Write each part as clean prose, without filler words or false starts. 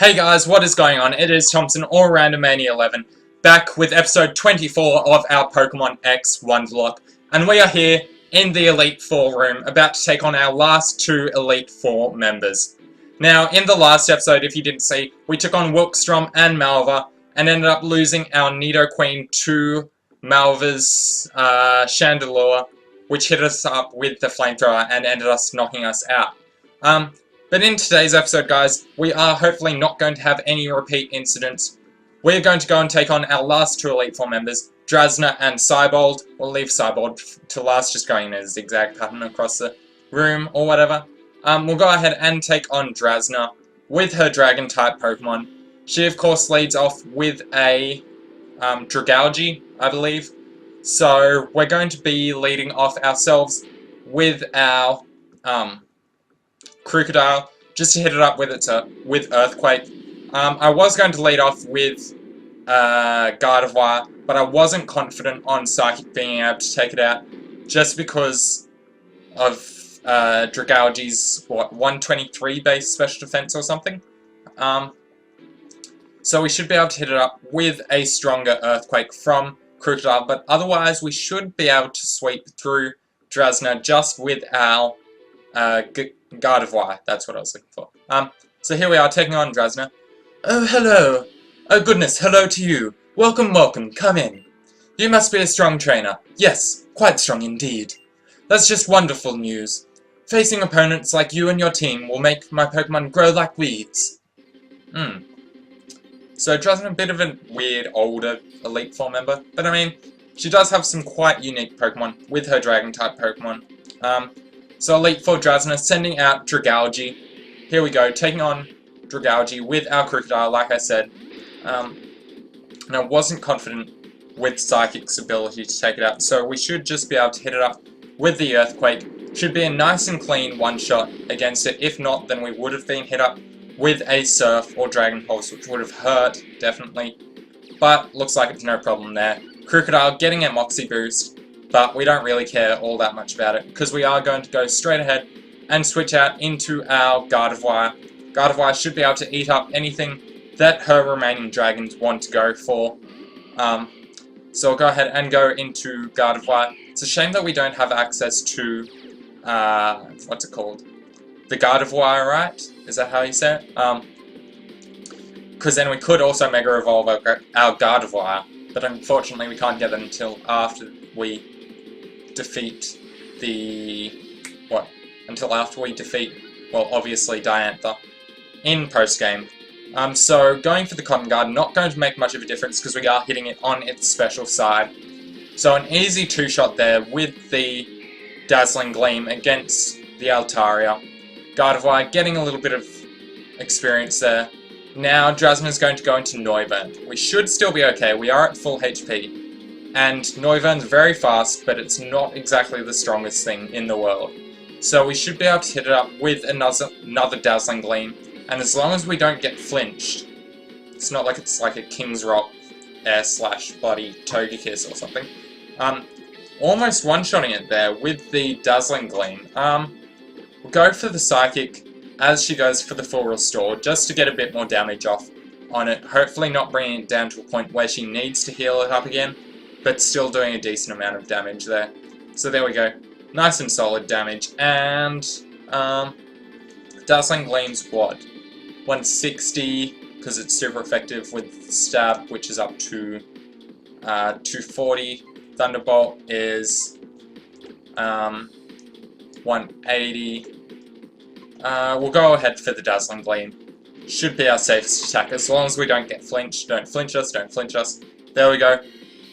Hey guys, what is going on? It is Thompson or Randomania11, back with episode 24 of our Pokemon X Wonderlocke, and we are here in the Elite Four room, about to take on our last two Elite Four members. Now, in the last episode, if you didn't see, we took on Wilkstrom and Malva, and ended up losing our Nidoqueen to Malva's Chandelure, which hit us up with the Flamethrower and ended up knocking us out. But in today's episode, guys, we are hopefully not going to have any repeat incidents. We're going to go and take on our last two Elite Four members, Drasna and Seibold. We'll leave Seibold to last, just going in a zigzag pattern across the room or whatever. We'll go ahead and take on Drasna with her Dragon-type Pokemon. She, of course, leads off with a Dragalge, I believe. So we're going to be leading off ourselves with our Crocodile, just to hit it up with with Earthquake. I was going to lead off with Gardevoir, but I wasn't confident on Psychic being able to take it out, just because of Dragalge's, 123 base special defense or something. So we should be able to hit it up with a stronger Earthquake from Crocodile, but otherwise we should be able to sweep through Drasna just with our Gardevoir, that's what I was looking for. So here we are, taking on Drasna. Oh, hello. Oh, goodness, hello to you. Welcome, welcome, come in. You must be a strong trainer. Yes, quite strong indeed. That's just wonderful news. Facing opponents like you and your team will make my Pokemon grow like weeds. So Drasna, a bit of a weird, older Elite Four member, but I mean, she does have some quite unique Pokemon with her Dragon-type Pokemon. So Elite Four Drasna, sending out Dragalge. Here we go, taking on Dragalge with our Crocodile, like I said. And I wasn't confident with Psychic's ability to take it out, so we should just be able to hit it up with the Earthquake. Should be a nice and clean one-shot against it. If not, then we would have been hit up with a Surf or Dragon Pulse, which would have hurt, definitely. But looks like it's no problem there. Crocodile getting a Moxie boost, but we don't really care all that much about it, because we are going to go straight ahead and switch out into our Gardevoir. Gardevoir should be able to eat up anything that her remaining dragons want to go for. So I'll go ahead and go into Gardevoir. It's a shame that we don't have access to, what's it called? The Gardevoir, right? Is that how you say it? Because then we could also Mega Evolve our Gardevoir, but unfortunately we can't get it until after we defeat until after we defeat, well, obviously Diantha in post-game. So going for the Cotton Guard, not going to make much of a difference because we are hitting it on its special side. So an easy two-shot there with the Dazzling Gleam against the Altaria. Gardevoir getting a little bit of experience there. Now Drasna's going to go into Noivern. We should still be okay, we are at full HP. And Noivern's very fast, but it's not exactly the strongest thing in the world. So we should be able to hit it up with another Dazzling Gleam. And as long as we don't get flinched, it's not like it's like a King's Rock Air Slash bloody Togekiss or something. Almost one-shotting it there with the Dazzling Gleam. We'll go for the Psychic as she goes for the full restore, just to get a bit more damage off on it. Hopefully not bringing it down to a point where she needs to heal it up again, but still doing a decent amount of damage there. So there we go. Nice and solid damage. And Dazzling Gleam's what? 160, because it's super effective with Stab, which is up to 240. Thunderbolt is 180. We'll go ahead for the Dazzling Gleam. Should be our safest attack, as long as we don't get flinched. Don't flinch us, don't flinch us. There we go.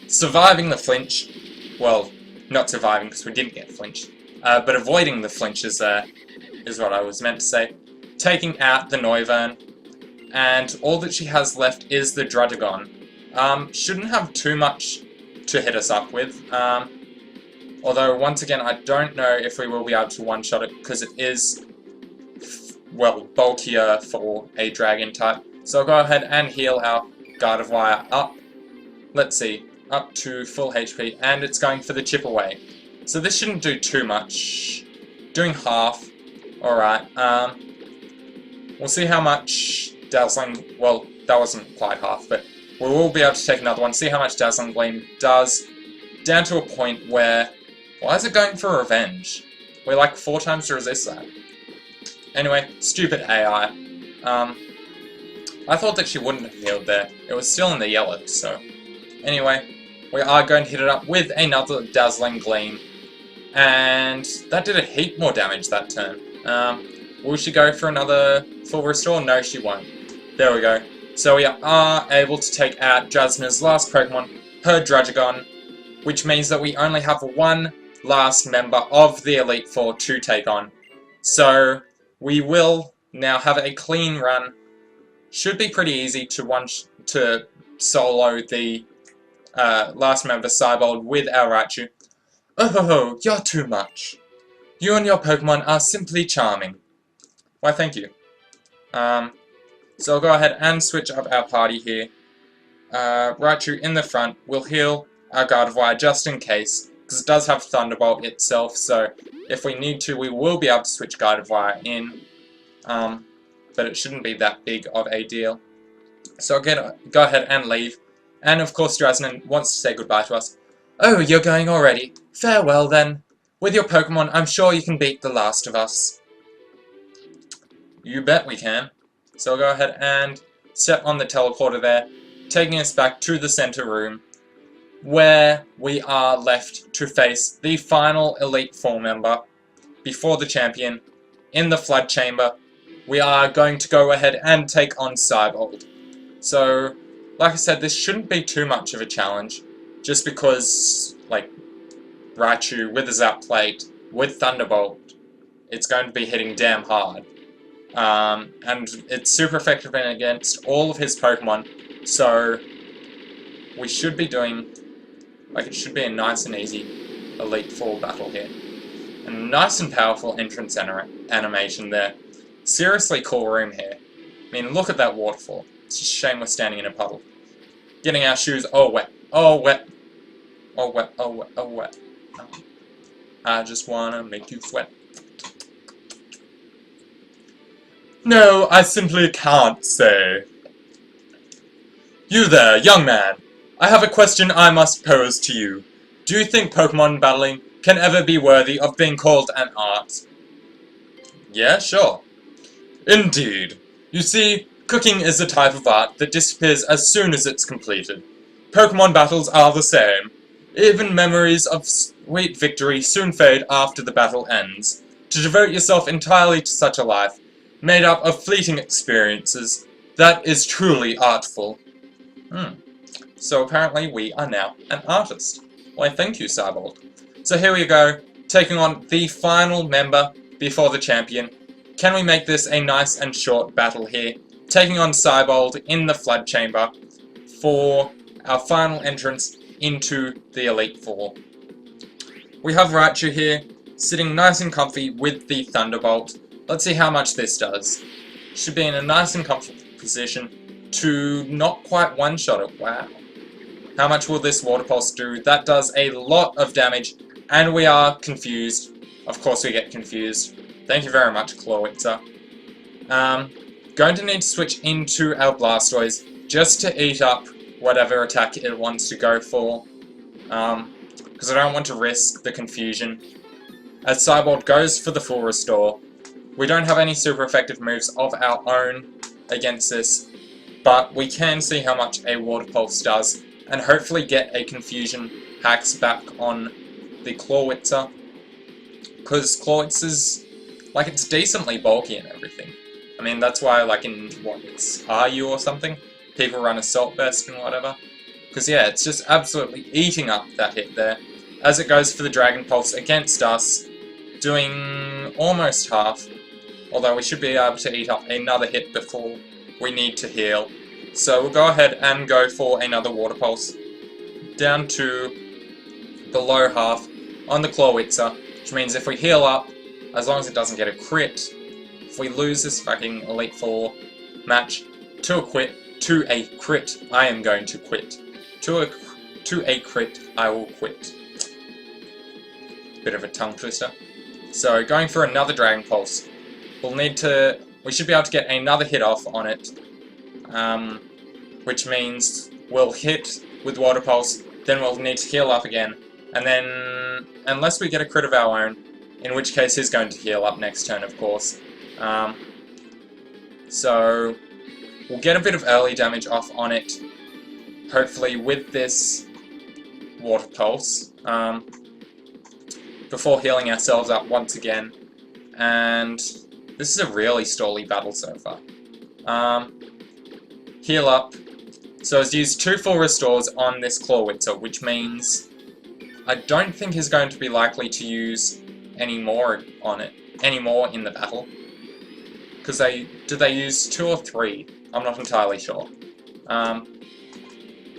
Surviving the flinch. Well, not surviving because we didn't get flinched. But avoiding the flinches there is what I was meant to say. Taking out the Noivern. And all that she has left is the Druddigon. Shouldn't have too much to hit us up with. Although, once again, I don't know if we will be able to one-shot it, because it is, well, bulkier for a Dragon type. So I'll go ahead and heal our Gardevoir up. Let's see, up to full HP, and it's going for the Chip Away. So this shouldn't do too much. Doing half, alright. We'll see how much Dazzling, well, that wasn't quite half, but we will be able to take another one, see how much Dazzling Gleam does, down to a point where, why is it going for revenge? We're like 4 times to resist that. Anyway, stupid AI. I thought that she wouldn't have healed there. It was still in the yellow, so. Anyway, we are going to hit it up with another Dazzling Gleam. And that did a heap more damage that turn. Will she go for another full restore? No, she won't. There we go. So we are able to take out Drasna's last Pokemon, her Dragon, which means that we only have one last member of the Elite Four to take on. So we will now have a clean run. Should be pretty easy to solo the last member, Seibold, with our Raichu. Oh, you're too much. You and your Pokemon are simply charming. Why, thank you. So I'll go ahead and switch up our party here. Raichu in the front will heal our Gardevoir just in case, because it does have Thunderbolt itself, so if we need to, we will be able to switch Gardevoir in. But it shouldn't be that big of a deal. So I'll go ahead and leave. And of course Drasna wants to say goodbye to us. Oh, you're going already. Farewell then. With your Pokemon, I'm sure you can beat the last of us. You bet we can. So I'll go ahead and set on the teleporter there, taking us back to the center room, where we are left to face the final Elite Four member before the champion in the Flood Chamber. We are going to go ahead and take on Seibold. So, like I said, this shouldn't be too much of a challenge, just because, like, Raichu with a Zap Plate, with Thunderbolt, it's going to be hitting damn hard. And it's super effective against all of his Pokemon, so we should be doing, like, it should be a nice and easy Elite Four battle here. A nice and powerful entrance animation there. Seriously cool room here. I mean, look at that waterfall. It's just a shame we're standing in a puddle. Getting our shoes all wet. Oh, wet. Oh, wet. Oh, wet. Oh, wet. I just wanna make you sweat. No, I simply can't say. You there, young man. I have a question I must pose to you. Do you think Pokemon battling can ever be worthy of being called an art? Yeah, sure. Indeed. You see, cooking is a type of art that disappears as soon as it's completed. Pokemon battles are the same. Even memories of sweet victory soon fade after the battle ends. To devote yourself entirely to such a life, made up of fleeting experiences, that is truly artful. So apparently we are now an artist. Why, thank you, Seibold. So here we go, taking on the final member before the champion. Can we make this a nice and short battle here? Taking on Seibold in the Flood Chamber for our final entrance into the Elite Four. We have Raichu here, sitting nice and comfy with the Thunderbolt. Let's see how much this does. Should be in a nice and comfortable position to not quite one-shot it. Wow. How much will this Water Pulse do? That does a lot of damage, and we are confused. Of course we get confused. Thank you very much, Clawitzer. Going to need to switch into our Blastoise just to eat up whatever attack it wants to go for. Because I don't want to risk the confusion. As Seibold goes for the full restore, we don't have any super effective moves of our own against this, but we can see how much a Water Pulse does, and hopefully get a Confusion Hacks back on the Clawitzer. Because Clawitzer's, like, it's decently bulky and everything. I mean, that's why, like, in, what, it's RU or something? People run Assault Vest and whatever. Because, yeah, it's just absolutely eating up that hit there. As it goes for the Dragon Pulse against us, doing almost half. Although we should be able to eat up another hit before we need to heal. So we'll go ahead and go for another Water Pulse. Down to the low half on the Clawitzer. Which means if we heal up, as long as it doesn't get a crit, if we lose this fucking Elite Four match to a crit, I am going to quit. To a crit, I will quit. Bit of a tongue twister. So going for another Dragon Pulse. We should be able to get another hit off on it. which means we'll hit with Water Pulse, then we'll need to heal up again, and then, unless we get a crit of our own, in which case he's going to heal up next turn, of course. So, we'll get a bit of early damage off on it, hopefully with this Water Pulse, before healing ourselves up once again, and this is a really stally battle so far. Heal up. So it's used 2 full restores on this Clawitzer, which means I don't think he's going to be likely to use any more on it, any more in the battle. Because did they use 2 or 3? I'm not entirely sure.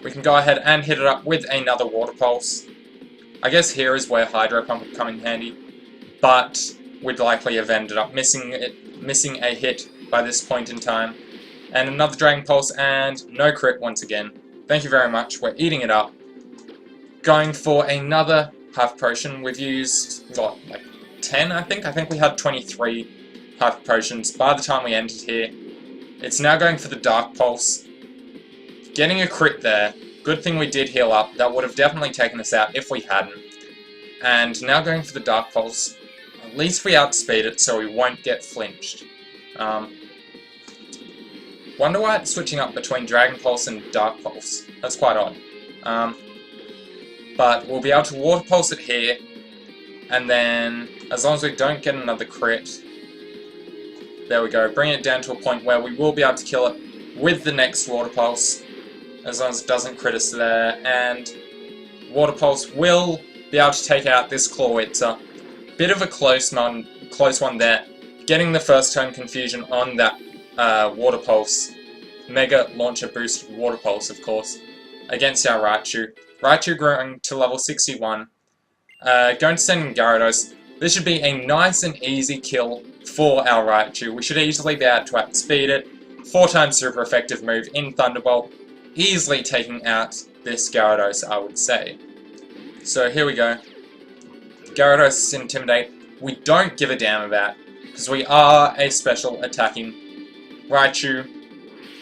We can go ahead and hit it up with another Water Pulse. I guess here is where Hydro Pump would come in handy, but we'd likely have ended up missing a hit by this point in time. And another Dragon Pulse, and no crit once again. Thank you very much, we're eating it up. Going for another Half Potion, we've used, what, like 10 I think? I think we had 23 Half Potions by the time we ended here. It's now going for the Dark Pulse. Getting a crit there. Good thing we did heal up, that would have definitely taken us out if we hadn't. And now going for the Dark Pulse. At least we outspeed it so we won't get flinched. Wonder why it's switching up between Dragon Pulse and Dark Pulse. That's quite odd. But we'll be able to Water Pulse it here, and then, as long as we don't get another crit, there we go, bring it down to a point where we will be able to kill it with the next Water Pulse, as long as it doesn't crit us there, and Water Pulse will be able to take out this Clawitzer. Bit of a close one there, getting the first turn confusion on that Water Pulse, Mega Launcher boosted Water Pulse, of course, against our Raichu. Raichu growing to level 61. Going to send in Gyarados. This should be a nice and easy kill for our Raichu. We should easily be able to outspeed it. 4 times super effective move in Thunderbolt. Easily taking out this Gyarados, I would say. So here we go. Gyarados is Intimidate. We don't give a damn about, because we are a special attacking Raichu.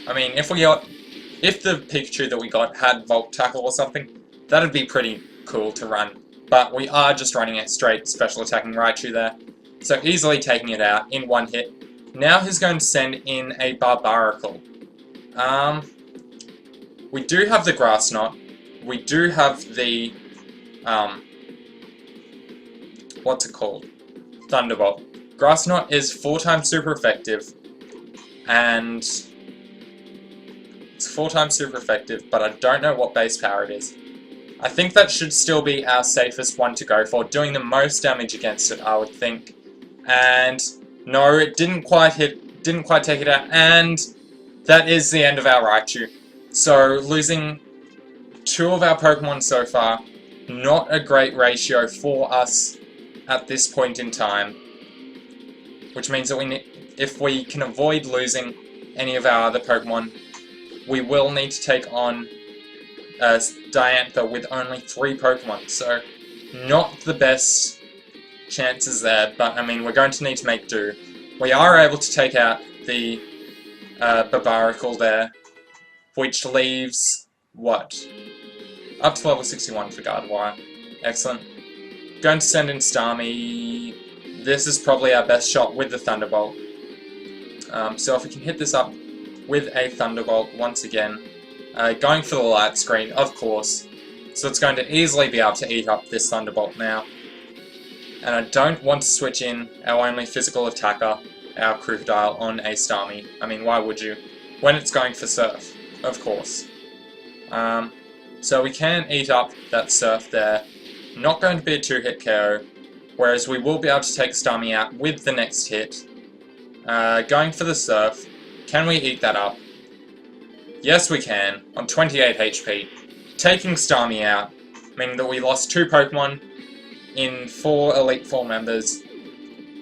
I mean, if the Pikachu that we got had Volt Tackle or something, that'd be pretty cool to run. But we are just running a straight special attacking Raichu there. So easily taking it out in 1 hit. Now he's going to send in a Barbaracle. We do have the Grass Knot. We do have the, what's it called? Thunderbolt. Grass Knot is 4 times super effective. And it's 4 times super effective, but I don't know what base power it is. I think that should still be our safest one to go for, doing the most damage against it, I would think. And no, it didn't quite take it out, and that is the end of our Raichu. So, losing 2 of our Pokemon so far, not a great ratio for us at this point in time. Which means that if we can avoid losing any of our other Pokemon, we will need to take on Diantha with only 3 Pokemon, so not the best chances there, but I mean, we're going to need to make do. We are able to take out the Barbaracle there, which leaves, what? Up to level 61 for Gardevoir. Excellent. Going to send in Starmie. This is probably our best shot with the Thunderbolt. So if we can hit this up with a Thunderbolt once again, going for the light screen, of course. So it's going to easily be able to eat up this Thunderbolt now. And I don't want to switch in our only physical attacker, our Crocodile, on a Starmie. I mean, why would you? When it's going for Surf, of course. So we can eat up that Surf there. Not going to be a 2-hit KO, whereas we will be able to take Starmie out with the next hit. Going for the Surf. Can we eat that up? Yes, we can, on 28 HP. Taking Starmie out, meaning that we lost 2 Pokemon in 4 Elite Four members,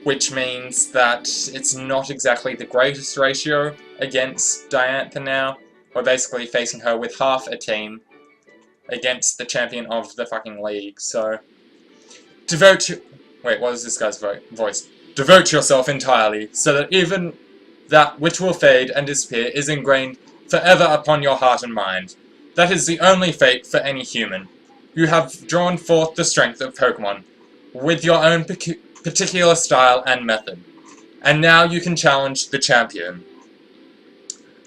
which means that it's not exactly the greatest ratio against Diantha now. We're basically facing her with half a team against the champion of the fucking league, so... Wait, what is this guy's voice? Devote yourself entirely, so that even that which will fade and disappear is ingrained forever upon your heart and mind. That is the only fate for any human. You have drawn forth the strength of Pokemon, with your own particular style and method. And now you can challenge the champion.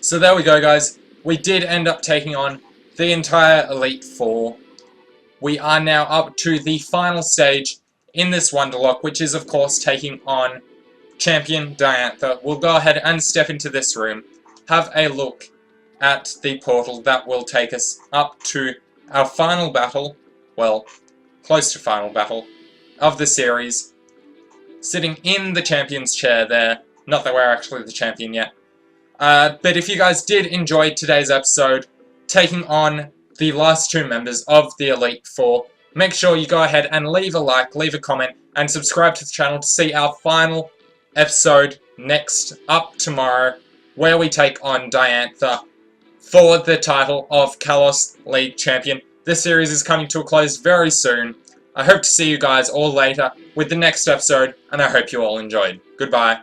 So there we go, guys. We did end up taking on the entire Elite Four. We are now up to the final stage in this Wonderlocke, which is, of course, taking on Champion Diantha. We'll go ahead and step into this room, have a look at the portal that will take us up to our final battle, well, close to final battle, of the series. Sitting in the champion's chair there, not that we're actually the champion yet. But if you guys did enjoy today's episode, taking on the last two members of the Elite Four, make sure you go ahead and leave a like, leave a comment, and subscribe to the channel to see our final episode next up tomorrow, where we take on Diantha for the title of Kalos League Champion. This series is coming to a close very soon. I hope to see you guys all later with the next episode, and I hope you all enjoyed. Goodbye.